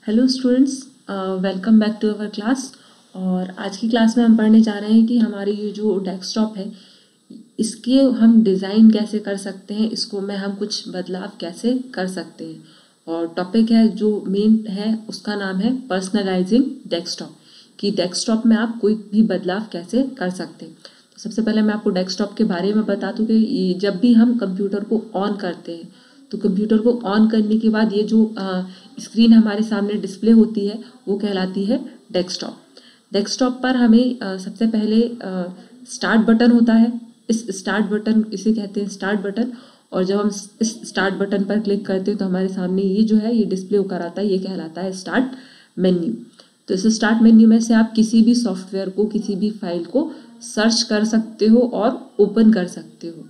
Hello students, welcome back to our class. और आज की क्लास में हम पढ़ने जा रहे हैं कि हमारी ये जो डेस्कटॉप है इसके हम डिज़ाइन कैसे कर सकते हैं, इसको में हम कुछ बदलाव कैसे कर सकते हैं। और टॉपिक है जो मेन है उसका नाम है पर्सनलाइजिंग डेस्कटॉप, कि डेस्कटॉप में आप कोई भी बदलाव कैसे कर सकते हैं। तो सबसे पहले मैं आपको डेस्कटॉप के बारे में बता दूँ कि जब भी हम कंप्यूटर को ऑन करते हैं तो कंप्यूटर को ऑन करने के बाद ये जो स्क्रीन हमारे सामने डिस्प्ले होती है वो कहलाती है डेस्कटॉप। डेस्कटॉप पर हमें सबसे पहले स्टार्ट बटन होता है। इस स्टार्ट बटन इसे कहते हैं स्टार्ट बटन। और जब हम इस स्टार्ट बटन पर क्लिक करते हैं तो हमारे सामने ये जो है ये डिस्प्ले होकर आता है, ये कहलाता है स्टार्ट मेन्यू। तो इस स्टार्ट मेन्यू में से आप किसी भी सॉफ्टवेयर को, किसी भी फाइल को सर्च कर सकते हो और ओपन कर सकते हो।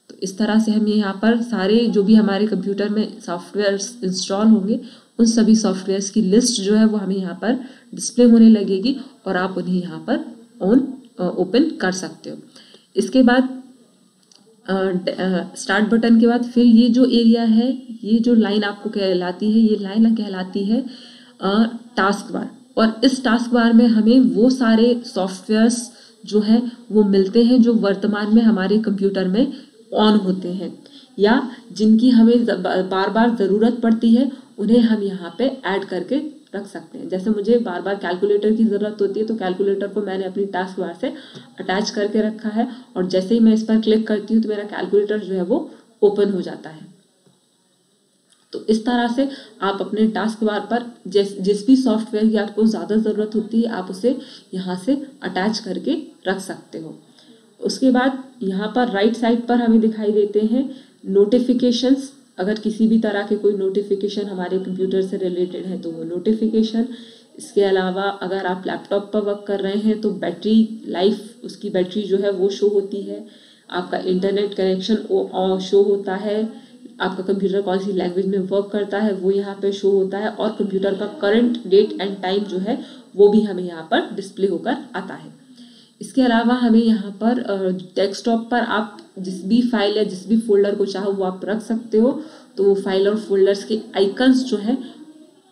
तो इस तरह से हम यहाँ पर सारे जो भी हमारे कंप्यूटर में सॉफ्टवेयर्स इंस्टॉल होंगे उन सभी सॉफ्टवेयर्स की लिस्ट जो है वो हमें यहाँ पर डिस्प्ले होने लगेगी और आप उन्हें यहाँ पर ओपन कर सकते हो। इसके बाद स्टार्ट बटन के बाद फिर ये जो एरिया है, ये जो लाइन आपको कहलाती है, ये लाइन कहलाती है टास्क बार। और इस टास्क बार में हमें वो सारे सॉफ्टवेयर्स जो है वो मिलते हैं जो वर्तमान में हमारे कंप्यूटर में ऑन होते हैं या जिनकी हमें बार बार ज़रूरत पड़ती है, उन्हें हम यहाँ पे ऐड करके रख सकते हैं। जैसे मुझे बार बार कैलकुलेटर की ज़रूरत होती है तो कैलकुलेटर को मैंने अपनी टास्क बार से अटैच करके रखा है और जैसे ही मैं इस पर क्लिक करती हूँ तो मेरा कैलकुलेटर जो है वो ओपन हो जाता है। तो इस तरह से आप अपने टास्क बार पर जिस भी सॉफ्टवेयर की आपको ज़्यादा ज़रूरत होती है आप उसे यहाँ से अटैच करके रख सकते हो। उसके बाद यहाँ पर राइट साइड पर हमें दिखाई देते हैं नोटिफिकेशंस। अगर किसी भी तरह के कोई नोटिफिकेशन हमारे कंप्यूटर से रिलेटेड है तो वो नोटिफिकेशन। इसके अलावा अगर आप लैपटॉप पर वर्क कर रहे हैं तो बैटरी लाइफ, उसकी बैटरी जो है वो शो होती है। आपका इंटरनेट कनेक्शन शो होता है। आपका कंप्यूटर कौन सी लैंग्वेज में वर्क करता है वो यहाँ पे शो होता है। और कंप्यूटर का करंट डेट एंड टाइम जो है वो भी हमें यहाँ पर डिस्प्ले होकर आता है। इसके अलावा हमें यहाँ पर डेस्कटॉप पर आप जिस भी फाइल या जिस भी फोल्डर को चाहो वो आप रख सकते हो। तो वो फाइल और फोल्डर्स के आइकन्स जो हैं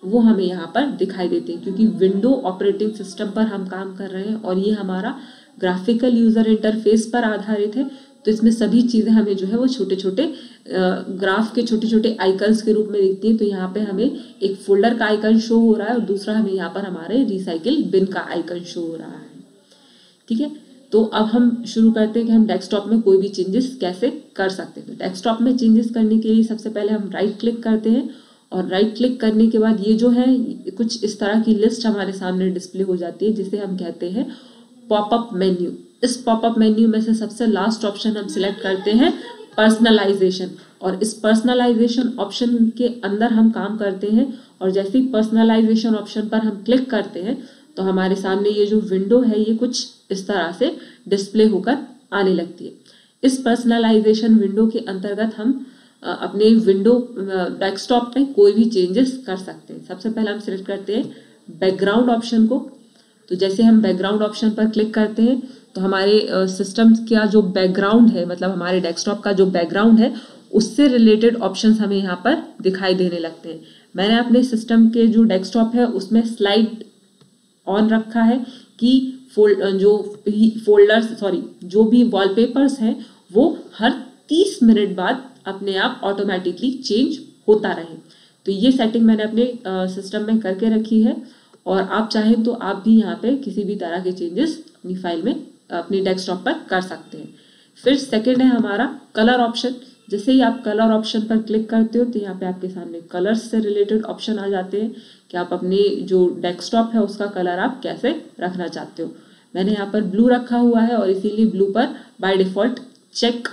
वो हमें यहाँ पर दिखाई देते हैं, क्योंकि विंडो ऑपरेटिंग सिस्टम पर हम काम कर रहे हैं और ये हमारा ग्राफिकल यूज़र इंटरफेस पर आधारित है। तो इसमें सभी चीज़ें हमें जो है वो छोटे छोटे ग्राफ के छोटे छोटे आइकन्स के रूप में दिखती हैं। तो यहाँ पे हमें एक फोल्डर का आइकन शो हो रहा है और दूसरा हमें यहाँ पर हमारे रिसाइकिल बिन का आइकन शो हो रहा है। ठीक है, तो अब हम शुरू करते हैं कि हम डेस्कटॉप में कोई भी चेंजेस कैसे कर सकते हैं। तो डेस्कटॉप में चेंजेस करने के लिए सबसे पहले हम राइट क्लिक करते हैं और राइट क्लिक करने के बाद ये जो है कुछ इस तरह की लिस्ट हमारे सामने डिस्प्ले हो जाती है जिसे हम कहते हैं पॉपअप मेन्यू। इस पॉपअप मेन्यू में से सबसे लास्ट ऑप्शन हम सिलेक्ट करते हैं पर्सनलाइजेशन। और इस पर्सनलाइजेशन ऑप्शन के अंदर हम काम करते हैं और जैसे ही पर्सनलाइजेशन ऑप्शन पर हम क्लिक करते हैं तो हमारे सामने ये जो विंडो है ये कुछ इस तरह से डिस्प्ले होकर आने लगती है। इस पर्सनलाइजेशन विंडो के अंतर्गत हम अपने विंडो डेस्कटॉप में कोई भी चेंजेस कर सकते हैं। सबसे पहले हम सिलेक्ट करते हैं बैकग्राउंड ऑप्शन को। तो जैसे हम बैकग्राउंड ऑप्शन पर क्लिक करते हैं तो हमारे सिस्टम का जो बैकग्राउंड है, मतलब हमारे डेस्कटॉप का जो बैकग्राउंड है उससे रिलेटेड ऑप्शंस हमें यहाँ पर दिखाई देने लगते हैं। मैंने अपने सिस्टम के जो डेस्कटॉप है उसमें स्लाइड ऑन रखा है कि जो भी वॉलपेपर्स हैं वो हर 30 मिनट बाद अपने आप ऑटोमेटिकली चेंज होता रहे। तो ये सेटिंग मैंने अपने सिस्टम में करके रखी है और आप चाहें तो आप भी यहाँ पे किसी भी तरह के चेंजेस अपनी फाइल में अपनी डेस्कटॉप पर कर सकते हैं। फिर सेकेंड है हमारा कलर ऑप्शन। जैसे ही आप कलर ऑप्शन पर क्लिक करते हो तो यहाँ पे आपके सामने कलर्स से रिलेटेड ऑप्शन आ जाते हैं कि आप अपने जो डेस्कटॉप है उसका कलर आप कैसे रखना चाहते हो। मैंने यहाँ पर ब्लू रखा हुआ है और इसीलिए ब्लू पर बाय डिफ़ॉल्ट चेक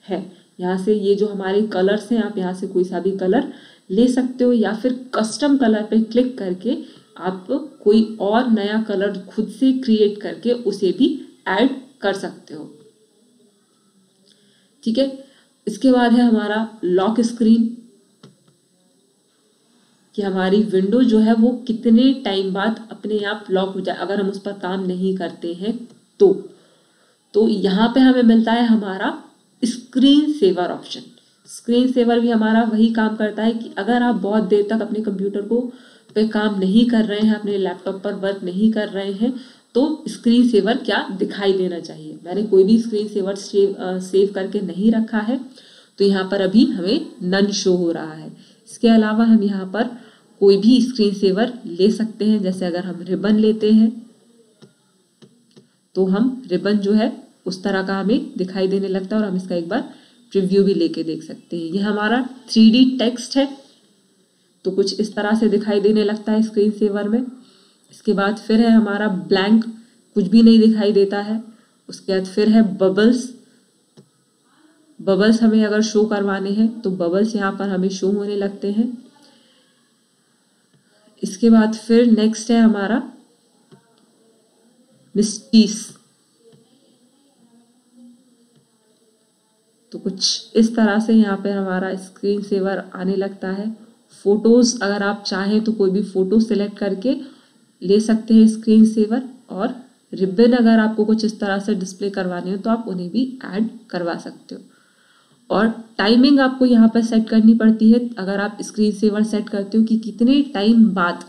है। यहाँ से ये जो हमारे कलर्स हैं आप यहाँ से कोई सा भी कलर ले सकते हो या फिर कस्टम कलर पे क्लिक करके आप कोई और नया कलर खुद से क्रिएट करके उसे भी ऐड कर सकते हो। ठीक है, इसके बाद है हमारा लॉक स्क्रीन, कि हमारी विंडो जो है वो कितने टाइम बाद अपने आप लॉक हो जाए अगर हम उस पर काम नहीं करते हैं। तो यहाँ पे हमें मिलता है हमारा screensaver option. Screensaver भी हमारा वही काम करता है कि अगर आप बहुत देर तक अपने कंप्यूटर को पे काम नहीं कर रहे हैं, अपने लैपटॉप पर वर्क नहीं कर रहे हैं, तो स्क्रीन सेवर क्या दिखाई देना चाहिए। मैंने कोई भी स्क्रीन सेवर सेव करके नहीं रखा है, तो यहाँ पर अभी हमें नन शो हो रहा है। इसके अलावा हम यहाँ पर कोई भी स्क्रीन सेवर ले सकते हैं। जैसे अगर हम रिबन लेते हैं तो हम रिबन जो है उस तरह का हमें दिखाई देने लगता है, और हम इसका एक बार प्रीव्यू भी लेके देख सकते हैं। यह हमारा 3D टेक्स्ट है, तो कुछ इस तरह से दिखाई देने लगता है स्क्रीन सेवर में। इसके बाद फिर है हमारा ब्लैंक, कुछ भी नहीं दिखाई देता है। उसके बाद फिर है बबल्स। बबल्स हमें अगर शो करवाने हैं तो बबल्स यहाँ पर हमें शो होने लगते हैं। इसके बाद फिर नेक्स्ट है हमारा मिस्टीस। तो कुछ इस तरह से यहाँ पे हमारा स्क्रीन सेवर आने लगता है। फोटोज अगर आप चाहें तो कोई भी फोटो सिलेक्ट करके ले सकते हैं स्क्रीन सेवर, और रिबन अगर आपको कुछ इस तरह से डिस्प्ले करवाने हो तो आप उन्हें भी ऐड करवा सकते हो। और टाइमिंग आपको यहाँ पर सेट करनी पड़ती है। अगर आप स्क्रीन सेवर सेट करते हो कि कितने टाइम बाद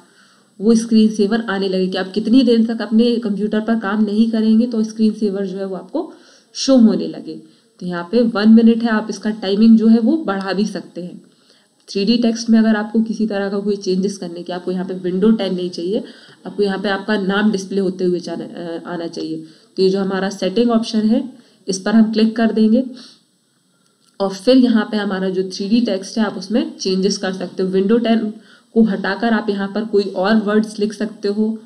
वो स्क्रीन सेवर आने लगे, कि आप कितनी देर तक अपने कंप्यूटर पर काम नहीं करेंगे तो स्क्रीन सेवर जो है वो आपको शो होने लगे। तो यहाँ पे 1 मिनट है, आप इसका टाइमिंग जो है वो बढ़ा भी सकते हैं। 3D टेक्स्ट में अगर आपको किसी तरह का कोई चेंजेस करने की, आपको यहाँ पे विंडो 10 नहीं चाहिए, आपको यहाँ पे आपका नाम डिस्प्ले होते हुए आना चाहिए। तो ये जो हमारा सेटिंग ऑप्शन है इस पर हम क्लिक कर देंगे, और फिर यहाँ पे हमारा जो 3D टेक्स्ट है आप उसमें चेंजेस कर सकते हो। विंडो 10 को हटाकर आप यहाँ पर कोई और वर्ड्स लिख सकते हो।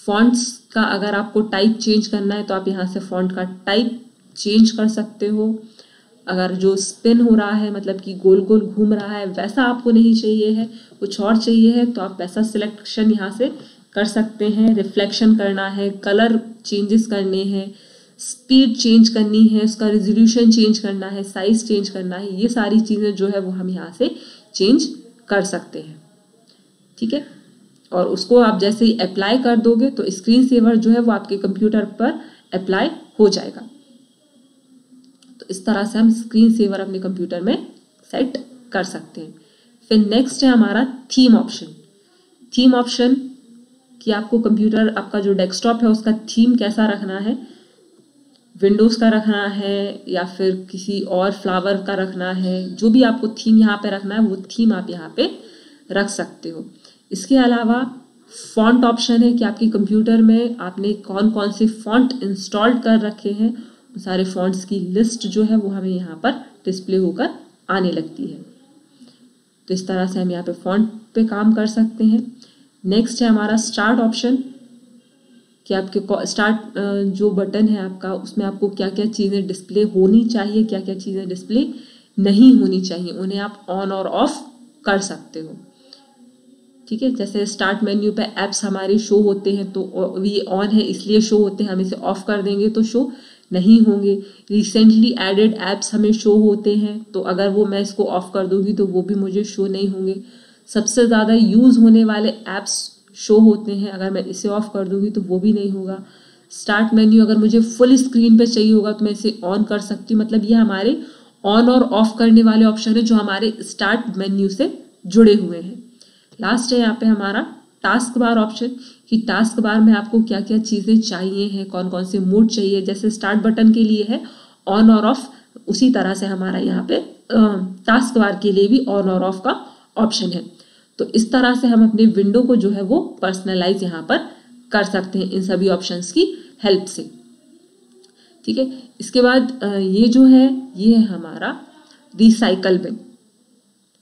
फॉन्ट्स का अगर आपको टाइप चेंज करना है तो आप यहाँ से फॉन्ट का टाइप चेंज कर सकते हो। अगर जो स्पिन हो रहा है, मतलब कि गोल गोल घूम रहा है, वैसा आपको नहीं चाहिए है, कुछ और चाहिए है, तो आप वैसा सिलेक्शन यहाँ से कर सकते हैं। रिफ्लेक्शन करना है, कलर चेंजेस करने हैं, स्पीड चेंज करनी है, उसका रेजोल्यूशन चेंज करना है, साइज चेंज करना है, ये सारी चीज़ें जो है वो हम यहाँ से चेंज कर सकते हैं। ठीक है, और उसको आप जैसे ही अप्लाई कर दोगे तो स्क्रीन सेवर जो है वो आपके कंप्यूटर पर अप्लाई हो जाएगा। तो इस तरह से हम स्क्रीन सेवर अपने कंप्यूटर में सेट कर सकते हैं। फिर नेक्स्ट है हमारा थीम ऑप्शन। थीम ऑप्शन कि आपको कंप्यूटर, आपका जो डेस्कटॉप है उसका थीम कैसा रखना है, विंडोज़ का रखना है या फिर किसी और फ्लावर का रखना है, जो भी आपको थीम यहाँ पे रखना है वो थीम आप यहाँ पे रख सकते हो। इसके अलावा फॉन्ट ऑप्शन है कि आपके कंप्यूटर में आपने कौन कौन से फॉन्ट इंस्टॉल्ड कर रखे हैं, सारे फॉन्ट्स की लिस्ट जो है वो हमें यहाँ पर डिस्प्ले होकर आने लगती है। तो इस तरह से हम यहाँ पे फॉन्ट पे काम कर सकते हैं। नेक्स्ट है हमारा स्टार्ट ऑप्शन कि आपके स्टार्ट जो बटन है आपका, उसमें आपको क्या क्या चीज़ें डिस्प्ले होनी चाहिए, क्या क्या चीज़ें डिस्प्ले नहीं होनी चाहिए, उन्हें आप ऑन और ऑफ कर सकते हो। ठीक है, जैसे स्टार्ट मेन्यू पे एप्स हमारे शो होते हैं तो ये ऑन है इसलिए शो होते हैं, हम इसे ऑफ कर देंगे तो शो नहीं होंगे। रिसेंटली एडेड ऐप्स हमें शो होते हैं, तो अगर वो मैं इसको ऑफ कर दूंगी तो वो भी मुझे शो नहीं होंगे। सबसे ज़्यादा यूज़ होने वाले ऐप्स शो होते हैं, अगर मैं इसे ऑफ कर दूंगी तो वो भी नहीं होगा। स्टार्ट मेन्यू अगर मुझे फुल स्क्रीन पे चाहिए होगा तो मैं इसे ऑन कर सकती हूँ। मतलब ये हमारे ऑन और ऑफ करने वाले ऑप्शन है जो हमारे स्टार्ट मेन्यू से जुड़े हुए हैं। लास्ट है यहाँ पे हमारा टास्क बार ऑप्शन कि टास्क बार में आपको क्या क्या चीज़ें चाहिए हैं, कौन कौन से मोड चाहिए। जैसे स्टार्ट बटन के लिए है ऑन और ऑफ, उसी तरह से हमारा यहाँ पे टास्क बार के लिए भी ऑन और ऑफ का ऑप्शन है। तो इस तरह से हम अपने विंडो को जो है वो पर्सनलाइज यहाँ पर कर सकते हैं इन सभी ऑप्शंस की हेल्प से। ठीक है, इसके बाद ये जो है ये है हमारा रिसाइकल बिन।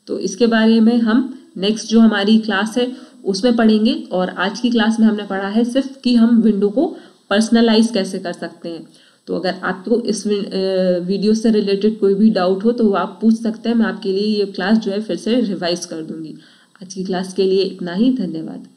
तो इसके बारे में हम नेक्स्ट जो हमारी क्लास है उसमें पढ़ेंगे, और आज की क्लास में हमने पढ़ा है सिर्फ कि हम विंडो को पर्सनलाइज कैसे कर सकते हैं। तो अगर आपको इस वीडियो से रिलेटेड कोई भी डाउट हो तो वो आप पूछ सकते हैं, मैं आपके लिए ये क्लास जो है फिर से रिवाइज कर दूंगी। आज की क्लास के लिए इतना ही, धन्यवाद।